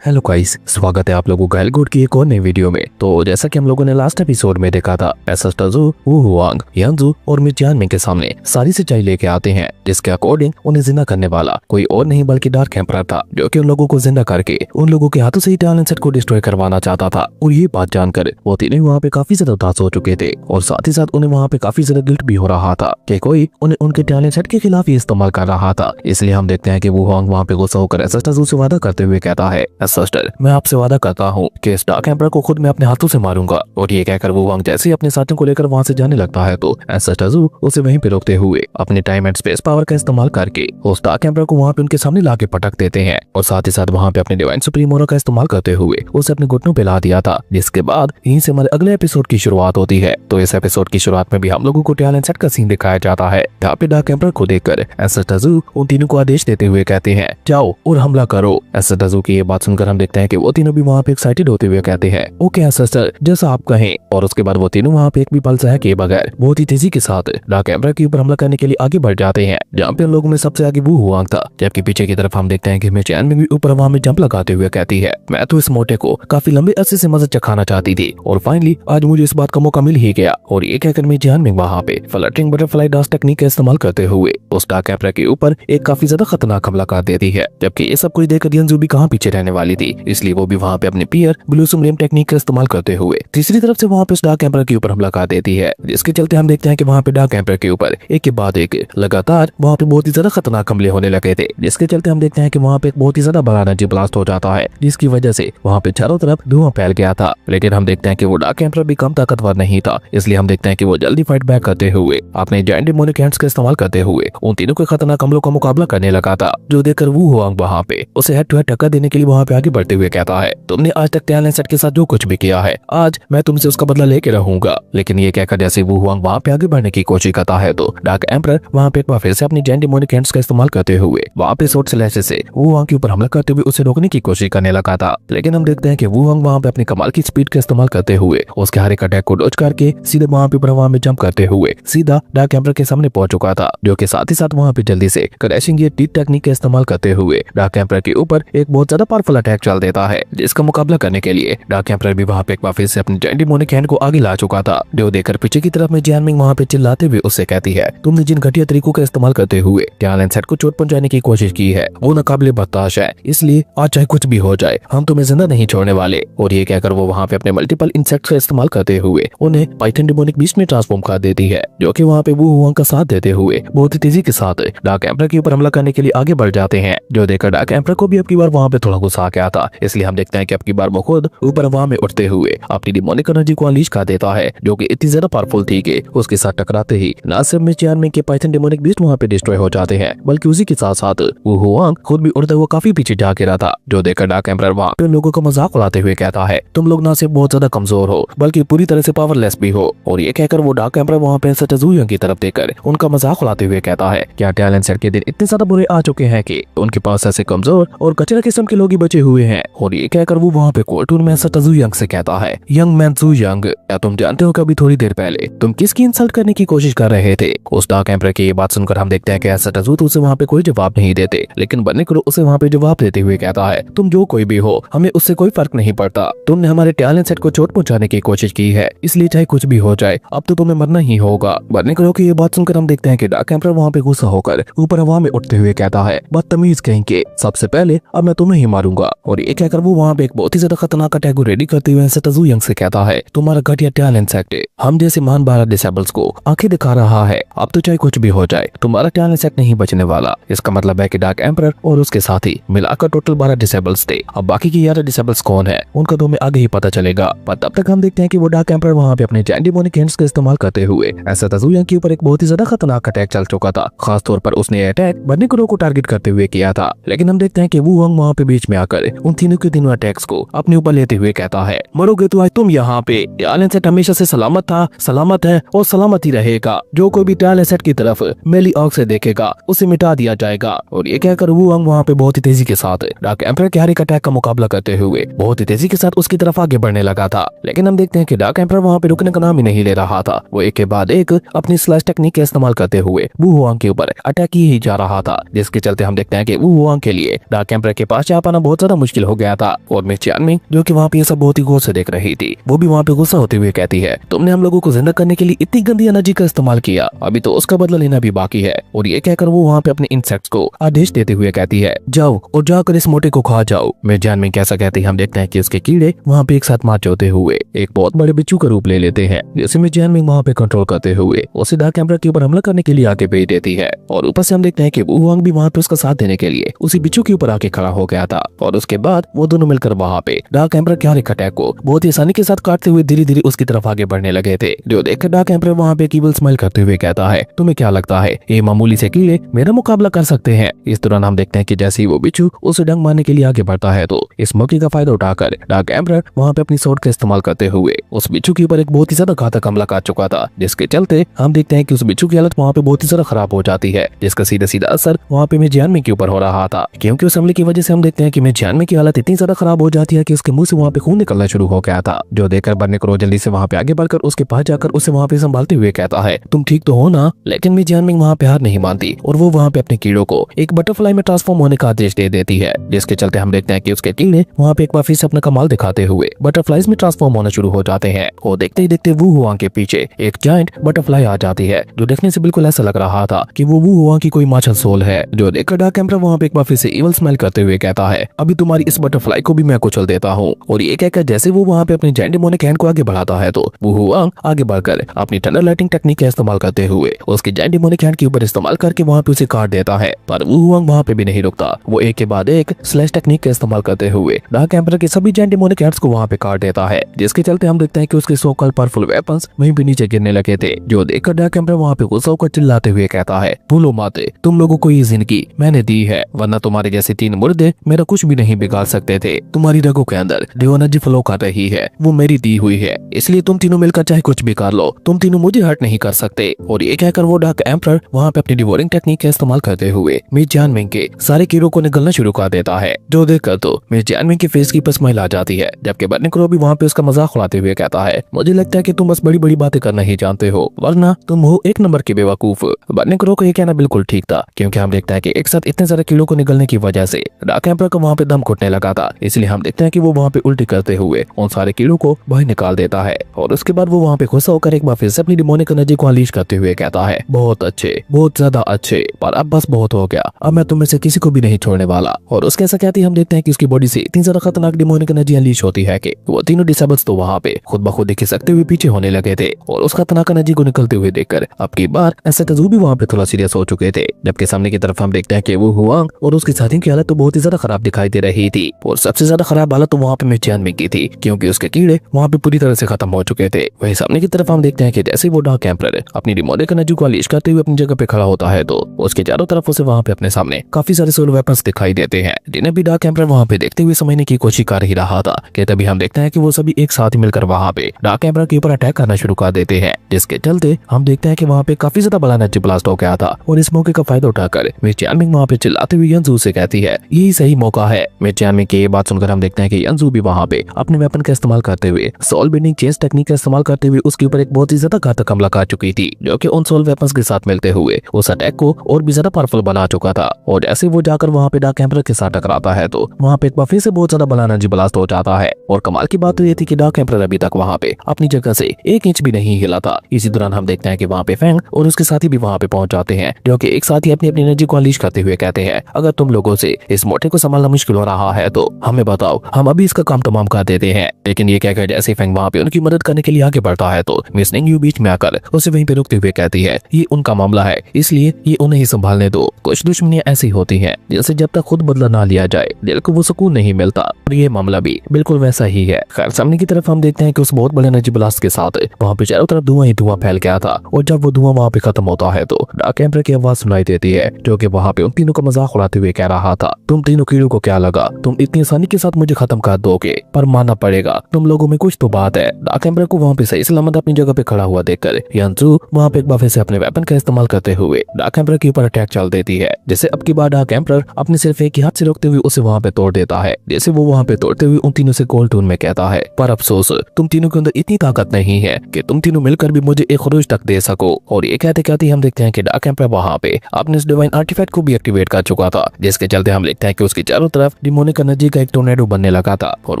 Hello guys, स्वागत है आप लोगों का हेलगोड की एक और नई वीडियो में। तो जैसा कि हम लोगों ने लास्ट एपिसोड में देखा था, एसएस तजू, वू हुआंग, यांजू और मिस जियानमिंग के सामने सारी सच्चाई लेके आते हैं, जिसके अकॉर्डिंग उन्हें जिंदा करने वाला कोई और नहीं बल्कि डार्क एम्परर था, जो कि उन लोगों को जिंदा करके उन लोगों के हाथों से ही टैलेंट सेट को डिस्ट्रॉय करवाना चाहता था। और ये बात जानकर वो तीनों वहाँ पे काफी ज्यादा उदास हो चुके थे और साथ ही साथ उन्हें वहाँ पे काफी ज्यादा गिल्ट भी हो रहा था कि कोई उन्हें उनके टैलेंट सेट के खिलाफ ही इस्तेमाल कर रहा था। इसलिए हम देखते हैं कि वू हुआंग वहाँ पे गुस्सा होकर एसएस तजू से वादा करते हुए कहता है, सिस्टर, मैं आपसे वादा करता हूँ कि इस डार्क एम्परर को खुद मैं अपने हाथों से मारूंगा। और ये कहकर वू हुआंग जैसे ही अपने साथियों को लेकर वहाँ से जाने लगता है तो एसएस तजू उसे वहीं पे रोकते हुए अपने टाइम एंड स्पेस पावर का इस्तेमाल करके उस डार्क एम्परर को वहाँ पे उनके सामने लाके पटक देते हैं और साथ ही साथ वहाँ पे अपने डिवाइन सुप्रीम ऑरा का इस्तेमाल करते हुए उसे अपने घुटनों पे ला दिया था। जिसके बाद यहीं से हमारे अगले एपिसोड की शुरुआत होती है। तो इस एपिसोड की शुरुआत में भी हम लोगों को टैलेंट सेट का सीन दिखाया जाता है, जहाँ पे डार्क एम्परर को देखकर एसएस तजू उन तीनों को आदेश देते हुए कहते हैं, जाओ और हमला करो। एसएस तजू की ये बात सुनकर हम देखते हैं कि वो तीनों भी वहाँ पे एक्साइटेड होते हुए कहते हैं, ओके सिस्टर, जैसा आप कहें। और उसके बाद वो तीनों वहाँ पे एक भी पल सह के बगैर बहुत ही तेजी के साथ डार्क एम्परर के ऊपर हमला करने के लिए आगे बढ़ जाते हैं, जहाँ पे उन लोगों में सबसे आगे वू हुआंग था। जबकि पीछे की तरफ हम देखते हैं कि मिस जियानमिंग भी ऊपर वहाँ में जंप लगाते हुए कहती है, मैं तो इस मोटे को काफी लंबे अरसे से मजा चखाना चाहती थी और फाइनली आज मुझे इस बात का मौका मिल ही गया। और ये कहकर मिस जियानमिंग वहाँ पे फ्लटरिंग बटरफ्लाई डांस टेक्निक का इस्तेमाल करते हुए उस डार्क एम्परर के ऊपर एक काफी ज्यादा खतरनाक हमला कर देती है। जबकि ये सब कुछ देखकर यंजू भी कहाँ पीछे रहने वाली थी, इसलिए वो भी वहाँ पे अपने पियर ब्लूसम रेम टेक्निक का इस्तेमाल करते हुए तीसरी तरफ से वहाँ पे उस डार्क एम्परर के ऊपर हमला कर देती है। जिसके चलते हम देखते हैं कि वहाँ पे डार्क एम्परर के ऊपर एक के बाद एक लगातार वहाँ पे बहुत ही ज्यादा खतरनाक हमले होने लगे थे। जिसके चलते हम देखते हैं कि वहाँ पे एक बहुत ही ज्यादा बड़ा एनर्जी ब्लास्ट हो जाता है, जिसकी वजह से वहाँ पे चारों तरफ धुआं फैल गया था। लेकिन हम देखते हैं कि वो डार्क एम्परर भी कम ताकतवर नहीं था, इसलिए हम देखते हैं कि वो जल्दी फाइट बैक करते हुए अपने जायंट डेमोनिक हैंड्स का इस्तेमाल करते हुए उन तीनों के खतरनाक हमलों का मुकाबला करने लगा था। जो देखकर वू हुआंग वहाँ पे उसे हेड टू हेड टक्कर देने के लिए वहाँ पे आगे बढ़ते हुए कहता है, तुमने आज तक टैलेंट सेट के साथ जो कुछ भी किया है, आज मैं तुमसे उसका बदला लेके रहूंगा। लेकिन ये कहकर जैसे वू हुआंग वहाँ पे आगे बढ़ने की कोशिश करता है तो डार्क एम्परर वहाँ पे एक बार फिर से अपनी जायंट डेमोनिक हैंड्स का इस्तेमाल करते हुए वहाँ पे सोर्ड स्लैशेस से वू हुआंग के ऊपर हमला करते हुए उसे रोकने की कोशिश करने लगा था। लेकिन हम देखते हैं कि वू हुआंग वहाँ पे अपनी कमाल की स्पीड का इस्तेमाल करते हुए उसके हर एक अटैक को डॉज करके सीधे वहाँ पे ऊपर हवा में जंप करते हुए सीधा डार्क एम्परर के सामने पहुंच चुका था। जो कि साथ ही साथ वहाँ पे जल्दी से क्रैशिंग ये टीथ टेक्निक का इस्तेमाल करते हुए डार्क एम्परर के ऊपर एक बहुत ज्यादा पावरफुल अटैक चल देता है, जिसका मुकाबला करने के लिए डार्क एम्परर भी वहाँ पे एक बार फिर से अपनी जायंट डेमोनिक हैंड को आगे ला चुका था। जो देखकर पीछे की तरफ में जियानमिंग वहाँ पे चिल्लाते हुए उससे कहती है, तुमने जिन घटिया तरीकों का इस्तेमाल करते हुए टैलेंट सेट को चोट पहुंचाने की कोशिश की है वो नाकाबिले बर्दाश्त है, इसलिए आज चाहे कुछ भी हो जाए हम तुम्हें जिंदा नहीं छोड़ने वाले। और ये कहकर वो वहाँ पे अपने मल्टीपल इंसेक्ट्स का इस्तेमाल करते हुए उन्हें पाइथन डेमोनिक बीस्ट में ट्रांसफॉर्म कर देती है। जो कि वहाँ पे वू हुआंग का साथ देते हुए बहुत ही तेजी के साथ डार्क एम्परर के ऊपर हमला करने के लिए आगे बढ़ जाते हैं। जो देखकर डार्क एम्परर को भी अब की बार वहाँ पे थोड़ा गुस्सा आ गया था, इसलिए हम देखते हैं कि अब की बार वो खुद ऊपर हवा में उठते हुए अपनी डेमोनिक एनर्जी को अनलीश कर देता है, जो कि इतनी ज्यादा पावरफुल थी कि उसके साथ टकराते ही न सिर्फ मिस जियानमिंग के पाइथन डेमोनिक बीस्ट वहाँ पे डिस्ट्रॉय हो जाते हैं, बल्कि उसी के साथ साथ वू हुआंग खुद भी उड़ता हुआ काफी पीछे जा गिरा था। जो देखकर डार्क एम्परर वहाँ पे लोगों का मजाक उड़ाते हुए कहता है, तुम लोग ना सिर्फ बहुत ज्यादा कमजोर हो बल्कि पूरी तरह से पावरलेस भी हो। और ये कहकर वो डार्क एम्परर वहाँ पे तजू यांग की तरफ देखकर उनका मजाक उड़ाते हुए कहता है, क्या टैलेंट सेट के दिन इतने ज्यादा बुरे आ चुके हैं कि उनके पास ऐसे कमजोर और कचरा किस्म के लोग ही बचे हुए हैं। और ये कहकर वो वहाँ पे कोर्टून में तजू यांग से कहता है, यंग मैन जू यांग, क्या तुम जानते हो कभी थोड़ी देर पहले तुम किसकी इंसल्ट करने की कोशिश कर रहे थे। उस डार्क एम्परर की ये बात सुनकर हम देखते हैं कि तजू तो उसे वहाँ पे कोई जवाब नहीं देते, लेकिन बन्नी करो उसे वहाँ पे जवाब देते हुए कहता है, तुम जो कोई भी हो हमें उससे कोई फर्क नहीं पड़ता। तुमने हमारे टैलेंट सेट को चोट पहुंचाने की कोशिश की है, इसलिए चाहे कुछ भी हो जाए अब तो तुम्हें मरना ही होगा। बन्नी करो की ये बात सुनकर हम देखते हैं कि डार्क एम्परर वहाँ पे गुस्सा होकर ऊपर हवा में उठते हुए कहता है, बदतमीज कहेंगे, सबसे पहले अब मैं तुम्हें ही मारूंगा। और ये कहकर वो वहाँ पे एक बहुत ही ज्यादा खतरनाक अटैक को रेडी करते हुए तजू यांग से कहता है, तुम्हारा घटिया टैलेंट सेट हम जैसे महान भारत डिसेबल्स को आंखें दिखा रहा है, अब तो चाहे कुछ भी हो जाए तुम्हारा टैलेंट सेट नहीं बचने वाला। इसका मतलब है कि डार्क एम्परर और उसके साथी मिलाकर टोटल 12 डिसेबल्स थे। अब बाकी की 11 डिसेबल्स कौन है उनका तो हमें आगे ही पता चलेगा, पर तब तक हम देखते हैं कि वो डार्क एम्परर वहाँ पे अपने जायंट डेमोनिक हैंड्स का इस्तेमाल करते हुए ऐसा तजू यांग के ऊपर एक बहुत ही ज्यादा खतरनाक अटैक चल चुका था। खास तौर पर उसने अटैक बन्नी करो को टारगेट करते हुए किया था। लेकिन हम देखते हैं कि वू हुआंग वहाँ पे बीच में आकर उन तीनों के तीनों अटैक्स को अपने ऊपर लेते हुए कहता है, मरोगे तो आज तुम यहाँ पे। टैलेंट सेट हमेशा से सलामत था, सलामत है और सलामत ही रहेगा। जो कोई भी टैलेंट सेट की तरफ मेली आंख से देखेगा उसे मिटा दिया जाएगा। और ये कहकर वू हुआंग वहाँ पे बहुत ही तेजी के साथ डार्क एम्परर के हर एक अटैक का मुकाबला करते हुए बहुत ही तेजी के साथ उसकी तरफ आगे बढ़ने लगा था। लेकिन हम देखते हैं कि डार्क एम्परर वहाँ पे रुकने का नाम ही नहीं ले रहा था। वो एक के बाद एक अपनी स्लैश टेक्निक का इस्तेमाल करते हुए वू हुआंग के ऊपर अटैक ही जा रहा था, जिसके चलते हम देखते हैं कि वू हुआंग के लिए डार्क एम्परर के पास जा पाना बहुत ज्यादा ज्यादा मुश्किल हो गया था। और मिस चानमिंग जो कि वहाँ पे ये सब बहुत ही गौर से देख रही थी, वो भी वहाँ पे गुस्सा होते हुए कहती है, तुमने हम लोगों को जिंदा करने के लिए इतनी गंदी एनर्जी का इस्तेमाल किया, अभी तो उसका बदला लेना भी बाकी है। और ये कहकर वो वहाँ पे अपने इंसेक्ट्स को आदेश देते हुए कहती है, जाओ और जाकर इस मोटे को खा जाओ। मिस चानमिंग कैसा कहती है, हम देखते हैं कि उसके कीड़े वहाँ पे एक साथ मार्च होते हुए एक बहुत बड़े बिच्छू का रूप ले लेते हैं, जिसे मिस चानमिंग वहाँ पे कंट्रोल करते हुए उसे डार्क एम्परर के ऊपर हमला करने के लिए आगे भेज देती है। और ऊपर से हम देखते हैं कि वू हुआंग भी वहाँ पे उसका साथ देने के लिए उसी बिच्छू के ऊपर आके खड़ा हो गया था। और उसके बाद वो दोनों मिलकर वहाँ पे डार्क एम्परर के हर एक अटैक को बहुत ही आसानी के साथ काटते हुए धीरे धीरे उसकी तरफ आगे बढ़ने लगे थे। जो देखकर डार्क एम्परर वहाँ पे ईविल स्माइल करते हुए कहता है, तुम्हें क्या लगता है ये मामूली से कीड़े मेरा मुकाबला कर सकते हैं? इस दौरान हम देखते हैं कि जैसे ही वो बिच्छू उसे डंक मारने के लिए आगे बढ़ता है, तो इस मौके का फायदा उठाकर डार्क एम्परर वहाँ पे अपनी स्वॉर्ड का इस्तेमाल करते हुए उस बिच्छू के ऊपर एक बहुत ही ज्यादा घातक हमला कर चुका था, जिसके चलते हम देखते हैं कि उस बिच्छू की हालत वहाँ पे बहुत ही ज्यादा खराब हो जाती है, जिसका सीधा सीधा असर वहाँ पे मिस जानमिंग के ऊपर हो रहा था। क्योंकि उस हमले की वजह से हम देखते हैं कि मिस जानमिंग की हालत इतनी ज्यादा खराब हो जाती है कि उसके मुंह से वहाँ पे खून निकलना शुरू हो गया था। जो देखकर बर्निक्रो जल्दी से वहाँ पे आगे बढ़कर उसके पास जाकर उसे वहाँ पे संभालते हुए कहता है, तुम ठीक तो हो ना? लेकिन मिस जानमिंग वहाँ पे हार नहीं मानती और वो वहाँ पे अपने कीड़ों को एक बटरफ्लाई में ट्रांसफॉर्म होने का आदेश दे देती है, जिसके चलते हम देखते हैं कि उसके कीड़े वहाँ पे एक बार फिर से अपना कमाल दिखाते हुए बटरफ्लाइज में ट्रांसफॉर्म होना शुरू हो जाते हैं। और देखते ही देखते वू हुआंग के पीछे एक जायंट बटरफ्लाई आ जाती है, जो देखने से बिल्कुल ऐसा लग रहा था कि वो वू हुआंग की कोई मार्शल सोल है। जो देखकर डार्क एम्परर वहाँ पे एक बार फिर से इवल स्माइल करते हुए कहता है, अभी तुम्हारी इस बटरफ्लाई को भी मैं कुचल देता हूँ। और ये कहकर जैसे वो वहाँ पे अपने जायंट डेमोनिक हैंड को आगे बढ़ाता है, तो वू हुआंग आगे बढ़कर अपनी थंडर लाइटिंग टेक्निक का इस्तेमाल करते हुए उसके जायंट डेमोनिक हैंड के ऊपर इस्तेमाल करके वहाँ पे उसे काट देता है। पर वू हुआंग वहाँ पे भी नहीं रुकता, वो एक के बाद एक स्लैश टेक्निक का इस्तेमाल करते हुए डार्क एम्परर के सभी जायंट डेमोनिक हैंड्स को वहाँ पे काट देता है, जिसके चलते हम देखते हैं कि उसके सो कॉल्ड पावरफुल वेपन्स वहीं पे नीचे गिरने लगे थे। जो देखकर डार्क एम्परर वहाँ पे गुस्सा होकर चिल्लाते हुए कहता है, भूलो मत, तुम लोगों को ये जिंदगी मैंने दी है, वरना तुम्हारे जैसे 3 मुर्दे मेरा कुछ भी नहीं बिगाड़ सकते थे। तुम्हारी रगों के अंदर जो एनर्जी फ्लो कर रही है वो मेरी दी हुई है, इसलिए तुम तीनों मिलकर चाहे कुछ भी कर लो, तुम तीनों मुझे हर्ट नहीं कर सकते। और ये कहकर वो डार्क एम्परर वहाँ पे अपनी डिवोरिंग टेक्निक का इस्तेमाल करते हुए मिस जानमिंग के सारे कीड़ों को निगलना शुरू कर देता है। जो देखकर तो मिस जानमिंग के फेस की पर स्माइल आ जाती है, जबकि बर्निक्रो भी वहाँ पे उसका मजाक उड़ाते हुए कहता है, मुझे लगता है कि तुम बस बड़ी बड़ी बातें करना ही जानते हो, वरना तुम हो एक नंबर के बेवकूफ। बर्निक्रो को ये कहना बिल्कुल ठीक था, क्योंकि हम देखते हैं कि एक साथ इतने सारे कीड़ों को निगलने की वजह से डार्क एम्परर को वहाँ पे दम घुटने लगा था, इसलिए हम देखते हैं कि वो वहाँ पे उल्टी करते हुए उन सारे कीड़ों को बाहर निकाल देता है। और उसके बाद वो वहाँ पे गुस्सा होकर एक बार फिर से अपनी डिमोनिक एनर्जी को अनलीश करते हुए कहता है, बहुत अच्छे, बहुत ज्यादा अच्छे, पर अब बस बहुत हो गया, अब मैं तुम में से किसी को भी नहीं छोड़ने वाला। और उसके ऐसा कहते ही हम देखते हैं कि उसकी बॉडी से इतनी ज्यादा खतरनाक डिमोनिक एनर्जी अनलीश होती है कि वो तीनों डिसेबल्स तो वहाँ पे खुद ब खुद दिखे सकते हुए पीछे होने लगे थे। और उस खतरनाक एनर्जी को निकलते हुए देखकर अब की बार ऐसा तजू भी वहाँ पे थोड़ा सीरियस हो चुके थे, जबकि सामने की तरफ हम देखते हैं कि वो हुआंग और उसकी साथियों की हालत तो बहुत ही ज्यादा खराब दिखाई दे रही थी। और सबसे ज्यादा खराब हालत तो वहाँ पे मिस जानमिंग की थी, क्योंकि उसके कीड़े वहाँ पे पूरी तरह से खत्म हो चुके थे। वहीं सामने की तरफ हम देखते हैं कि जैसे वो डार्क एम्परर अपनी डिमोनिक एनर्जी को अनलीश करते हुए अपनी जगह पे खड़ा होता है, तो उसके चारों तरफ उसे वहाँ पे अपने सामने काफी सारे सोल वेपन्स दिखाई देते हैं, जिन्हें भी डार्क एम्परर वहाँ पे देखते हुए समझने की कोशिश कर ही रहा था कि तभी हम देखते हैं कि वो सभी एक साथ मिलकर वहाँ पे डार्क एम्परर के ऊपर अटैक करना शुरू कर देते हैं, जिसके चलते हम देखते हैं कि वहाँ पे काफी ज्यादा बड़ा एनर्जी ब्लास्ट हो गया था। और इस मौके का फायदा उठाकर मिस जानमिंग वहाँ पे चिल्लाते हुए यंजू से कहती है, यही सही मौका है। मिस जानमिंग की ये बात सुनकर हम देखते हैं कि यंजू भी वहाँ पे अपने वेपन का इस्तेमाल करते हुए सोल बेंडिंग चेंज टेक्निक का इस्तेमाल करते हुए उसके ऊपर एक बहुत ही ज्यादा घातक हमला कर चुकी थी, जो कि उन सोल वेपन्स के साथ मिलते हुए उस अटैक को और भी ज्यादा पावरफुल बना चुका था। और जैसे वो जाकर वहाँ पे डार्क एम्परर के साथ टकराता है, तो वहाँ पे एक बार फिर से बहुत ज्यादा बड़ा एनर्जी ब्लास्ट हो जाता है। और कमाल की बात तो ये थी कि डार्क एम्परर अभी तक वहाँ पे अपनी जगह से 1 इंच भी नहीं हिला था। इसी दौरान हम देखते हैं कि वहाँ पे फैंग और उसके साथी भी वहाँ पे पहुंच जाते हैं, जो कि एक साथ ही अपनी अपनी एनर्जी को अनलीश करते हुए कहते हैं, अगर तुम लोगों से इस मोटे को संभालना मुश्किल हो रहा है तो हमें बताओ, हम अभी इसका काम तमाम कर देते हैं। लेकिन ये कहकर जैसे फैंग वहाँ पे उनकी मदद करने के लिए आगे बढ़ता है, तो मिस निंगयू बीच में आकर उसे वहीं पे रुकते हुए कहती है, ये उनका मामला है, इसलिए ये उन्हें ही संभालने दो। कुछ दुश्मनियां ऐसी होती हैं जिनसे जब तक खुद बदला ना लिया जाए दिल को वो सुकून नहीं मिलता, और ये मामला भी बिल्कुल वैसा ही है। खैर सामने की तरफ हम देखते हैं कि उस बहुत बड़े एनर्जी ब्लास्ट के साथ वहाँ पे चारों तरफ धुआं ही धुआं फैल गया था। और जब वो धुआं वहाँ पे खत्म होता है, तो डार्क एम्परर की आवाज सुनाई देती है, जो कि वहाँ पे उन तीनों का मजाक उड़ाते हुए कह रहा था, तुम तीनों कीड़ों को क्या लगा, तुम इतनी आसानी के साथ मुझे खत्म कर दोगे, पर मानना पड़ेगा तुम लोगों में कुछ तो बात है। डार्क एम्परर को वहाँ पे सही सलामत अपनी जगह पे खड़ा हुआ देखकर यंजू वहाँ पे एक बार फिर से अपने वेपन का इस्तेमाल करते हुए डार्क एम्परर के ऊपर अटैक चल देती है, जिसे अब की बार डार्क एम्परर अपने सिर्फ एक ही हाथ से रोकते हुए उसे वहाँ पे तोड़ देता है। जैसे वो वहाँ पे तोड़ते हुए उन तीनों से कोल्ड टोन में कहता है, पर अफसोस तुम तीनों के अंदर इतनी ताकत नहीं है कि तुम तीनों मिलकर भी मुझे एक खरोज तक दे सको। और ये कहते कहते हम देखते हैं कि डार्क एम्परर वहाँ पे अपने इस डिवाइन आर्टिफैक्ट को भी एक्टिवेट कर चुका था, जिसके चलते हम देखते हैं कि उसके चारों तरफ डिमोनिक एनर्जी का एक टोर्नेडो बनने लगा था और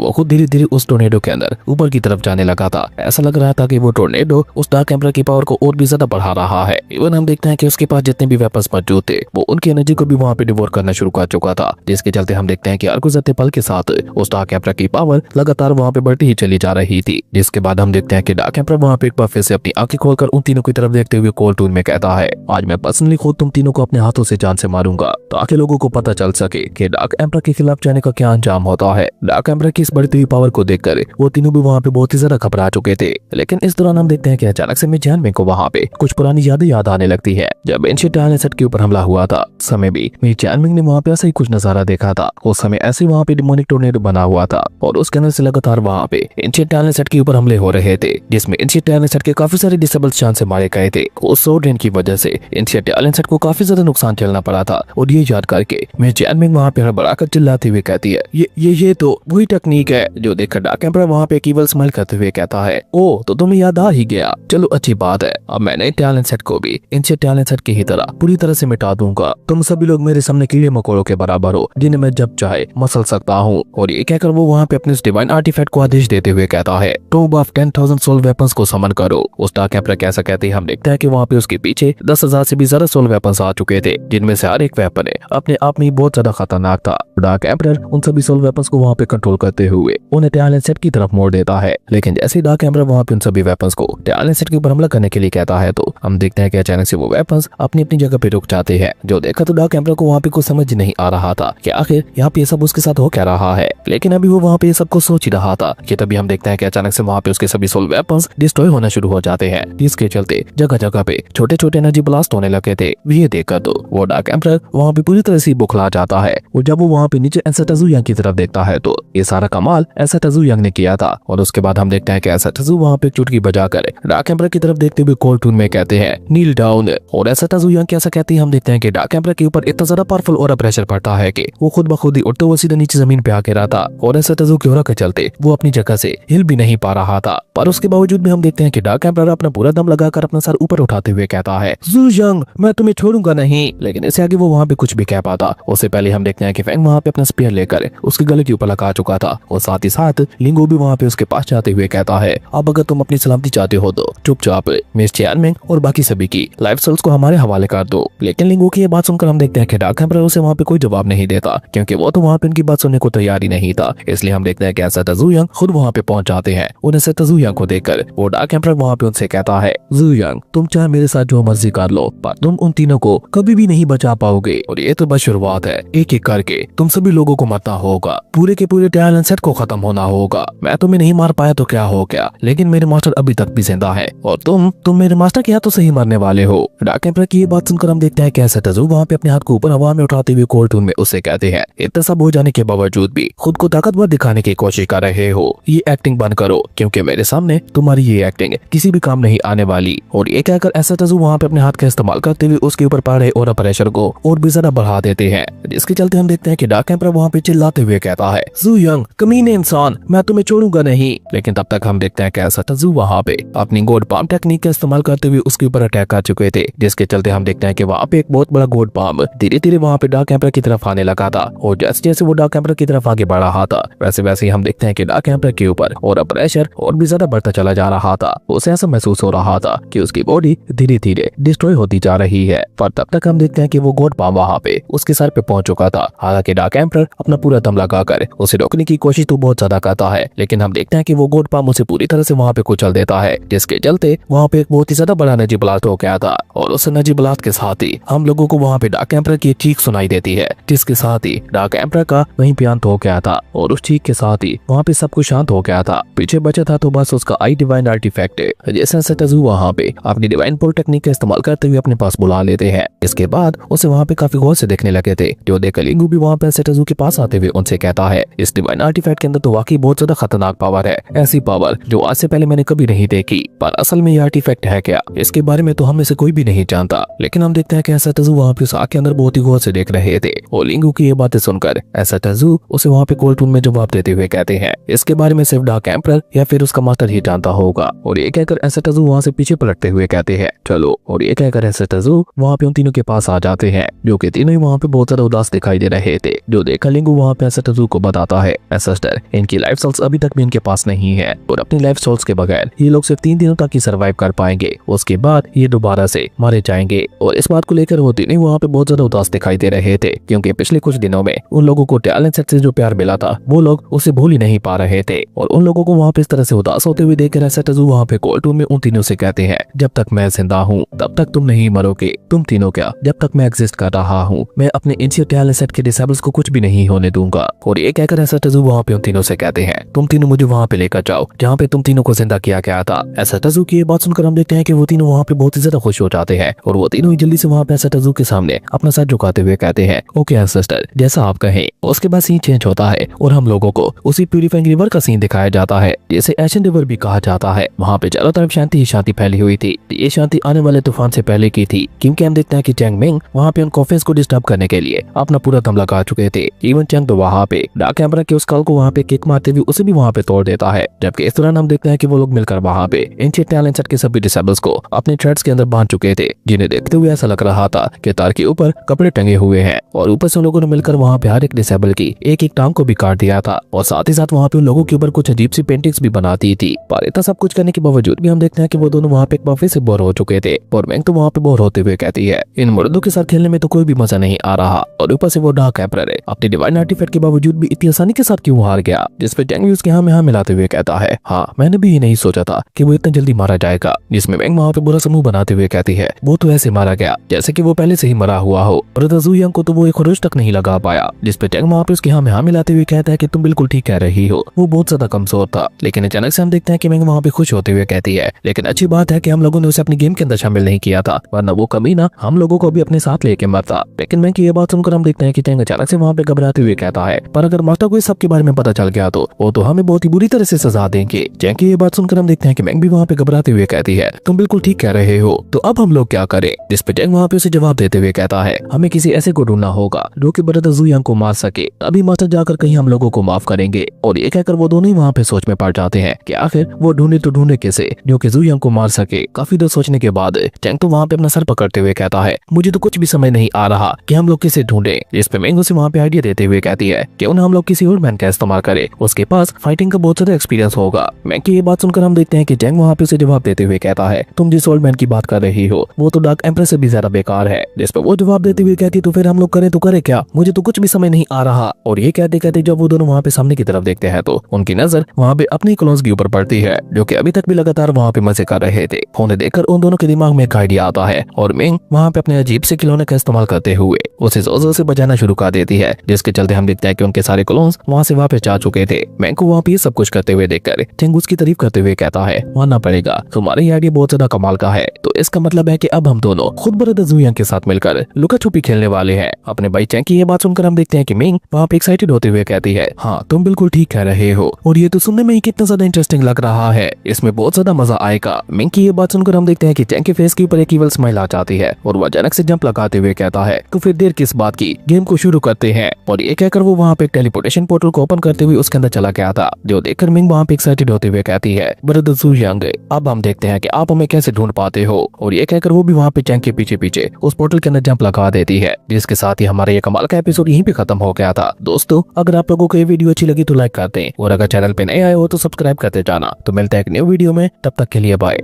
वो खुद धीरे धीरे उस टोर्नेडो के अंदर ऊपर की तरफ जाने लगा था। ऐसा लग रहा था कि वो टोर्नेडो उस डार्क एम्परर की पावर को और भी ज्यादा बढ़ा रहा है। इवन हम देखते हैं कि उसके पास जितने भी वेपन्स मौजूद थे वो उनकी एनर्जी को भी वहाँ पे डिवोर करना शुरू कर चुका था, जिसके चलते हम देखते हैं कि हर गुजरते पल के साथ उस डार्क एम्परर की पावर लगातार वहाँ पे बढ़ती ही चली जा रही थी। जिसके बाद हम देखते हैं कि डार्क एम्परर वहाँ पे एक बार फिर से अपनी आंखें खोलकर उन तीनों की तरफ देखते हुए कोल्ड टून में कहता है, आज मैं पर्सनली खुद तुम तीनों को अपने हाथों से जान से मारूंगा ताकि लोगों को पता चल सके कि डार्क एम्परर के खिलाफ जाने का क्या अंजाम होता है। डार्क एम्परर की इस बढ़ती हुई पावर को देखकर वो तीनों भी वहाँ पे बहुत ही ज्यादा घबरा चुके थे। लेकिन इस दौरान हम देखते हैं कि अचानक से मिस जानमिंग को वहाँ पे कुछ पुरानी यादें याद आने लगती है। जब एंशिएंट टायलेंट सेट के ऊपर हमला हुआ था समय भी मिस जानमिंग ने वहाँ पे ऐसा ही कुछ नजारा देखा था। उस समय ऐसे वहाँ पे डिमोनिक टोर्नेडो बना हुआ था और उसके अंदर से लगातार वहाँ पे एंशिएंट टायलेंट सेट के ऊपर हमले हो रहे थे, जिसमें एंशिएंट टायलेंट सेट के काफी सारे डिसेबल्स जान से मारे गए थे। उस सोर्ड रेन की वजह से एंशिएंट टायलेंट सेट को काफी ज्यादा नुकसान झेलना पड़ा था। और ये याद करके मिस जानमिंग वहाँ पे हड़बड़ाकर चिल्लाते हुए कहती है, ये तो वही टेक्निक है। जो देखकर डार्क एम्परर वहाँ पे एक ईवल स्माइल करते हुए कहता है, ओ तो तुम्हें याद आ ही गया, चलो अच्छी बात है। अब मैं नए टैलेंट सेट को भी एंशिएंट टैलेंट सेट की ही तरह पूरी तरह से मिटा दूंगा। तुम सभी लोग मेरे सामने कीड़े मकोड़ों के बराबर हो जिन्हें मैं जब चाहे मसल सकता हूँ। और ये कहकर वो वहाँ पे अपने डिवाइन आर्टिफैक्ट को आदेश देते हुए कहता है, टॉम्ब ऑफ 10,000 सोल वेपन्स को समन करो। उस डार्क एम्परर कैसा कहते ही हम देखते हैं कि वहाँ पे उसके पीछे 10,000 से भी ज्यादा सोल वेपन्स आ चुके थे, जिनमें से हर एक वेपन अपने आप में बहुत ज्यादा खतरनाक था। डार्क एम्परर उन सभी सोल वेपन्स को वहाँ पे कंट्रोल करते हुए उन्हें टैलेंट सेट की तरफ मोड़ देता है। लेकिन जैसे ही डार्क एम्परर वहाँ पे उन सभी वेपन्स को टैलेंट सेट के ऊपर हमला करने के लिए कहता है तो हम देखते हैं कि अचानक से वो वेपन्स अपनी अपनी जगह पे रुक जाते हैं। जो देखा तो डार्क एम्परर को वहाँ पे कुछ समझ नहीं आ रहा था कि आखिर यहाँ पे सब उसके साथ हो क्या रहा है। लेकिन अभी वो वहाँ पे सब कुछ सोच ही रहा था कि तभी हम देखते हैं कि अचानक से वहाँ पे उसके सभी सोल वेपन्स डिस्ट्रॉय होना शुरू हो जाते हैं, जिसके चलते जगह जगह पे छोटे छोटे एनर्जी ब्लास्ट होने लगे थे। ये देखकर तो वो डार्क एम्परर वहाँ पे पूरी तरह से बुखला जाता है। और जब वो वहाँ पे नीचे एंसा टजू यांग की तरफ देखता है तो ये सारा कमाल एंसा टजू यांग ने किया था। और उसके बाद हम देखते हैं कि एंसा टजू वहाँ पे चुटकी बजाकर डार्क एम्परर की तरफ देखते हुए कोल्ड टून में कहते हैं, नील डाउन। और एंसा टजू यांग कैसा कहते हैं हम देखते हैं कि डार्क एम्परर के ऊपर इतना ज्यादा पावरफुल और प्रेशर पड़ता है कि वो खुद ब खुद ही उड़ते हुए सीधे नीचे जमीन पे आके रहता। और एंसा टजू की ओर के चलते वो अपनी जगह से हिल भी नहीं पा रहा था। पर उसके बावजूद भी हम देखते हैं कि डार्क एम्परर अपना पूरा दम लगाकर अपना सर ऊपर उठाते हुए कहता है, ज़ू यंग मैं तुम्हें छोड़ूंगा नहीं। लेकिन इससे आगे वो वहाँ पे कुछ भी कह पाता उससे पहले हम देखते हैं कि फैंग वहाँ पे अपना स्पीयर लेकर उसके गले के ऊपर लगा चुका था। और साथ ही साथ लिंगो भी वहाँ पे उसके पास जाते हुए कहता है, अब अगर तुम अपनी सलामती चाहते हो तो चुपचाप मिस जानमिंग और बाकी सभी की लाइफ सोल्स को हमारे हवाले कर दो। लेकिन लिंगो की ये बात सुनकर हम देखते हैं कि डार्क एम्परर उसे वहाँ पे कोई जवाब नहीं देता, क्योंकि वो तो वहाँ पे उनकी बात सुनने को तैयार ही नहीं था। इसलिए हम देखते हैं कि एंसा टजू यांग खुद वहाँ पे पहुंच जाते हैं। और एंसा टजू यांग को देखकर वो डार्क एम्परर वहाँ पे उनसे कहता है, ज़ू यांग तुम चाहे मेरे साथ जो मर्जी कर लो पर तुम उन तीनों को कभी भी नहीं बचा पाओगे। और ये तो बस शुरुआत है, एक एक करके तुम सभी लोगों को मरना होगा, पूरे के पूरे टैलेंट सेट को खत्म होना होगा। मैं तुम्हें नहीं मार पाया तो क्या हो गया, लेकिन मेरे मास्टर अभी तक भी जिंदा है और तुम मेरे मास्टर के हाथों से ही मरने वाले हो। डार्क एम्परर की ये बात सुनकर हम देखते हैं कि एंसा टजू वहाँ पे अपने हाथ को ऊपर हवा में उठाते हुए कोल्ड टून में उससे कहते हैं, इतना सब हो जाने के बावजूद भी खुद को ताकतवर दिखाने की कोशिश कर रहे हो, ये एक्टिंग बंद करो क्योंकि मेरे सामने तुम्हारी ये एक्टिंग किसी भी काम नहीं आने वाली। और ये कहकर एंसा टजू वहाँ पे अपने हाथ का इस्तेमाल करते हुए उसके ऊपर पड़ रहे और प्रेशर को और भी ज्यादा बढ़ा देते हैं, जिसके चलते हम देखते हैं कि डार्क एम्परर वहाँ पे चिल्लाते हुए कहता है, ज़ू यंग कमीने इंसान मैं तुम्हें छोड़ूंगा नहीं। लेकिन तब तक हम देखते हैं कि एंसा टजू वहाँ पे अपनी गोड पाम टेक्निक का इस्तेमाल करते हुए उसके ऊपर अटैक कर चुके थे, जिसके चलते हम देखते हैं कि वहाँ पे एक बहुत बड़ा गोड पाम धीरे धीरे वहाँ पे डार्क एम्परर की तरफ आने लगा था। और जैसे जैसे वो डार्क एम्परर की तरफ आगे बढ़ रहा था वैसे वैसे ही हम देखते हैं कि डार्क एम्परर के ऊपर और प्रेशर और भी ज्यादा बढ़ता चला जा रहा था। उसे ऐसा महसूस हो रहा था कि उसकी बॉडी धीरे धीरे डिस्ट्रॉय होती जा रही है। पर तब तक हम देखते हैं कि वो गोड पाम वहाँ पे उसके सर पे पहुंच चुका था। हालांकि डार्क एम्परर अपना पूरा दम लगाकर उसे रोकने की कोशिश तो बहुत ज्यादा करता है, लेकिन हम देखते हैं कि वो गोड पाम उसे पूरी तरह से वहाँ पे कुचल देता है, जिसके चलते वहाँ पे एक बहुत ही ज्यादा बड़ा एनर्जी ब्लास्ट हो गया था। और उस एनर्जी ब्लास्ट के साथ ही हम लोगों को वहाँ पे डार्क एम्परर की चीख सुनाई देती है, जिसके साथ ही डार्क एम्परर का वहीं पे अंत हो गया था। और उस चीख के साथ ही वहाँ पे सब कुछ शांत हो गया था। पीछे बचा था तो बस उसका आई डिवाइन आर्टिफैक्ट, जैसे एंसा टजू वहाँ पे अपनी डिवाइन पोल टेक्निक का इस्तेमाल करते हुए अपने पास बुला लेते हैं। इसके बाद उसे वहाँ पे काफी गौर से देखने लगे थे। जो देखकर लिंगू भी वहाँ पे एंसा टजू के पास आते हुए उनसे कहता है, इस डिवाइन आर्टिफैक्ट के अंदर तो वाकई बहुत ज्यादा खतरनाक पावर है, ऐसी पावर जो आज से पहले मैंने कभी नहीं देखी। पर असल में ये आर्टिफैक्ट है क्या, इसके बारे में तो हम में से कोई भी नहीं जानता। लेकिन हम देखते हैं कि एंसा टजू वहाँ पे उस आग के अंदर बहुत ही गौर से देख रहे थे। और लिंगू की ये बातें सुनकर एंसा टजू उसे वहाँ पे कोल्ड टून में जवाब देते हुए कहते हैं, इसके बारे में सिर्फ डार्क एम्परर या फिर उसका मास्टर ही जानता होगा। और ये कहकर एंसा टजू वहाँ से पीछे पलटते हुए कहते हैं, चलो। और ये कहकर एंसा टजू वहाँ पे उन तीनों के पास आ जाते हैं, जो कि तीनों ही वहाँ पे बहुत ज्यादा उदास दिखाई दे रहे थे। जो जो देखकर लिंगू वहाँ पे एसेटजू को बताता है, सिस्टर इनकी लाइफ सोल्स अभी तक भी इनके पास नहीं है और अपनी लाइफ सोल्स के बगैर ये लोग सिर्फ 3 दिनों तक ही सर्वाइव कर पाएंगे, उसके बाद ये दोबारा से मारे जाएंगे। और इस बात को लेकर वो तीनों वहाँ पे बहुत ज्यादा उदास दिखाई दे रहे थे, क्योंकि पिछले कुछ दिनों में उन लोगों को टैलेंट सेट से जो प्यार मिला था वो लोग उसे भूल ही नहीं पा रहे थे। और उन लोगों को वहाँ पे इस तरह से उदास होते हुए देखकर एसेटजू वहाँ पे कोर्ट रूम में उन तीनों से कहते हैं, जब तक मैं जिंदा हूँ तब तक तुम नहीं मरोगे, तुम तीनों क्या, जब तक मैं एग्जिस्ट कर रहा हूँ मैं अपने इंसियर टैलेंट सेट के डिसेबल्स को कुछ भी नहीं होने दूंगा। और ये कहकर एसेटजू वहाँ पे उन तीनों से कहते हैं, तुम तीनों मुझे वहाँ पे लेकर जाओ जहाँ पे तुम तीनों को जिंदा किया गया था। एसेटजू की ये बात सुनकर हम देखते हैं कि वो तीनों वहाँ पे बहुत ही ज्यादा खुश हो जाते हैं और वो तीनों ही जल्दी से वहाँ पे एसेटजू के सामने अपना सर झुकाते हुए कहते हैं, ओके सिस्टर जैसा आप कहें। उसके बाद सीन चेंज होता है और हम लोगों को उसी प्यूरिफाइंग रिवर का सीन दिखाया जाता है, जिसे एशियन रिवर भी कहा जाता है। वहाँ पे चारों तरफ शांति ही शांति फैली हुई थी। ये शांति आने वाले तूफान से पहले की थी, क्योंकि हम देखते हैं कि चैंग मिंग वहाँ पे उन कॉफिन्स को डिस्टर्ब करने के लिए अपना पूरा दम लगा चुके थे। इवन चैंग तो वहाँ पे डार्क एम्परर के उस कल को वहाँ पे किक मारते हुए उसे भी वहाँ पे तोड़ देता है। जबकि इस दौरान हम देखते हैं कि वो लोग मिलकर वहाँ पे एंशिएंट टैलेंट सेट के सभी डिसेबल्स को अपने थ्रेड्स के अंदर बांध चुके थे, जिन्हें देखते हुए ऐसा लग रहा था कि तार के ऊपर कपड़े टंगे हुए हैं। और ऊपर से उन लोगों ने मिलकर वहाँ पे हर एक डिसेबल की एक एक टांग को भी काट दिया था और साथ ही साथ वहाँ पे उन लोगों के ऊपर कुछ अजीब सी पेंटिंग्स भी बना दी थी। पर इतना सब कुछ करने के बावजूद भी हम देखते हैं कि वो दोनों वहाँ पे एक बार फिर से बोर हो चुके थे। और मैंग तो वहाँ पे बोर होते हुए कहती है, इन मुर्दों के साथ खेलने में तो कोई भी मजा नहीं आ रहा, और ऊपर से वो डार्क एम्परर अपनी डिवाइन आर्टिफैक्ट के बावजूद भी इतनी आसानी के साथ क्यों हार गया। जिसपे चैंग भी उसके हाँ में हाँ मिलाते हुए कहता है, हाँ मैंने भी ये नहीं सोचा था कि वो इतना जल्दी मारा जाएगा। जिसमें मैंग वहाँ पे बुरा समूह बनाते हुए कहती है, वो तो ऐसे मारा गया जैसे कि वो पहले से ही मरा हुआ हो। ब्रदर जू यंग को तो वो एक खरोच तक नहीं लगा पाया। जिसपे चैंग वहाँ पे उसके हाँ में हाँ मिलाते हुए कहता है कि तुम बिल्कुल ठीक कह रही हो, वो बहुत ज्यादा कमजोर था। लेकिन अचानक से हम देखते हैं कि मैंग वहाँ पे खुश होते हुए कहती है, लेकिन अच्छी बात है कि हम लोगों ने उसे अपनी गेम के अंदर शामिल नहीं किया था, वरना वो कमीना हम लोगों को भी अपने साथ लेके मरता। लेकिन मैंग की ये बात सुनकर हम देखते हैं कि चैंग अचानक से वहाँ पे घबराते हुए कहता है, पर अगर मास्टर को इस सब के बारे में पता चल गया तो वो तो हमें बहुत ही बुरी तरह से सजा देंगे। चैंग की ये बात सुनकर हम देखते हैं कि मैंग भी वहाँ पे घबराते हुए कहती है, तुम बिल्कुल ठीक कह रहे हो, तो अब हम लोग क्या करें। जिस पे चैंग वहाँ पे उसे जवाब देते हुए कहता है, हमें किसी ऐसे को ढूंढना होगा जो कि ब्रदर जू यंग को मार सके, तभी मास्टर जाकर कहीं हम लोगों को माफ करेंगे। और ये कहकर वो दोनों ही वहाँ पे सोच में पड़ जाते हैं कि आखिर वो ढूंढे तो ढूंढे कैसे जो कि जू यंग को मार सके। काफी देर सोचने के बाद चैंग तो वहाँ पे अपना सर पकड़ते हुए कहता है, मुझे तो कुछ भी समझ नहीं आ रहा कि हम लोग किसे ढूंढे। जिस पे मैंग उसे वहाँ पे आइडिया देते हुए कहती है कि उन्हें हम लोग किसी और मैन का इस्तेमाल करे, उसके पास फाइटिंग का बहुत ज्यादा एक्सपीरियंस होगा। मैंग की ये बात सुनकर हम देखते हैं कि चैंग वहाँ पे उसे जवाब देते हुए कहता है, तुम जिस ओल्ड मैन की बात कर रही हो वो तो डार्क एम्परर से भी ज्यादा बेकार है। जिस पे वो जवाब देते हुए कहती, तो फिर हम लोग करें तो करें क्या, मुझे तो कुछ भी समझ नहीं आ रहा। और ये कहते कहते जब वो दोनों वहाँ पे सामने की तरफ देखते हैं तो उनकी नजर वहाँ पे अपनी क्लोन्स के ऊपर पड़ती है, जो कि अभी तक भी लगातार वहाँ पे मजे कर रहे थे। उन्हें देखकर उन दोनों के दिमाग में एक आइडिया आता है और मिंग वहाँ पे अपने अजीब से खिलौने का इस्तेमाल करते हुए उसे जोर जोर से बजाना शुरू कर देती है, जिसके चलते हम देखते हैं कि उनके सारे क्लोन्स वहाँ से वापस जा चुके थे। मिंग को वहाँ पे सब कुछ करते हुए देखकर चैंग उसकी तारीफ करते हुए कहता है, मानना पड़ेगा तुम्हारी ये आइडिया बहुत ज्यादा कमाल का है। तो इसका मतलब है कि अब हम दोनों खुद ब्रदर जू यंग के साथ मिलकर लुका छुपी खेलने वाले हैं। अपने भाई चैंग की ये बात सुनकर हम देखते हैं कि मिंग वहाँ पे एक्साइटेड होते हुए कहती है, हाँ तुम बिल्कुल ठीक कह रहे हो, और ये तो सुनने में ही कितना ज्यादा इंटरेस्टिंग लग रहा है, इसमें बहुत ज्यादा मजा आएगा। मिंग की ये बात सुनकर हम देखते हैं कि चैंग के फेस के ऊपर एक ईवल स्माइल आ जाती है और वो अचानक से जंप लगाते हुए कहता है, तो फिर देर किस बात की, गेम को शुरू करते हैं। और ये कहकर वो वहाँ पे टेलीपोर्टेशन पोर्टल को ओपन करते हुए उसके अंदर चला गया था, जो देखकर मिंग वहाँ पे एक्साइटेड होते हुए कहती है, ब्रदर जू यंग अब हम देखते हैं कि आप हमें कैसे ढूंढ पाते हो। और ये कहकर वो भी वहाँ पे चैंग के पीछे पीछे उस पोर्टल के अंदर जंप लगा देती है, जिसके साथ ही हमारा ये कमाल का एपिसोड यहीं पे खत्म हो गया था। दोस्तों अगर आप लोगों को ये वीडियो अच्छी लगी तो लाइक कर दें, और अगर चैनल पे नए आए हो तो सब्सक्राइब करते जाना। तो मिलते हैं एक न्यू वीडियो में, तब तक के लिए बाय।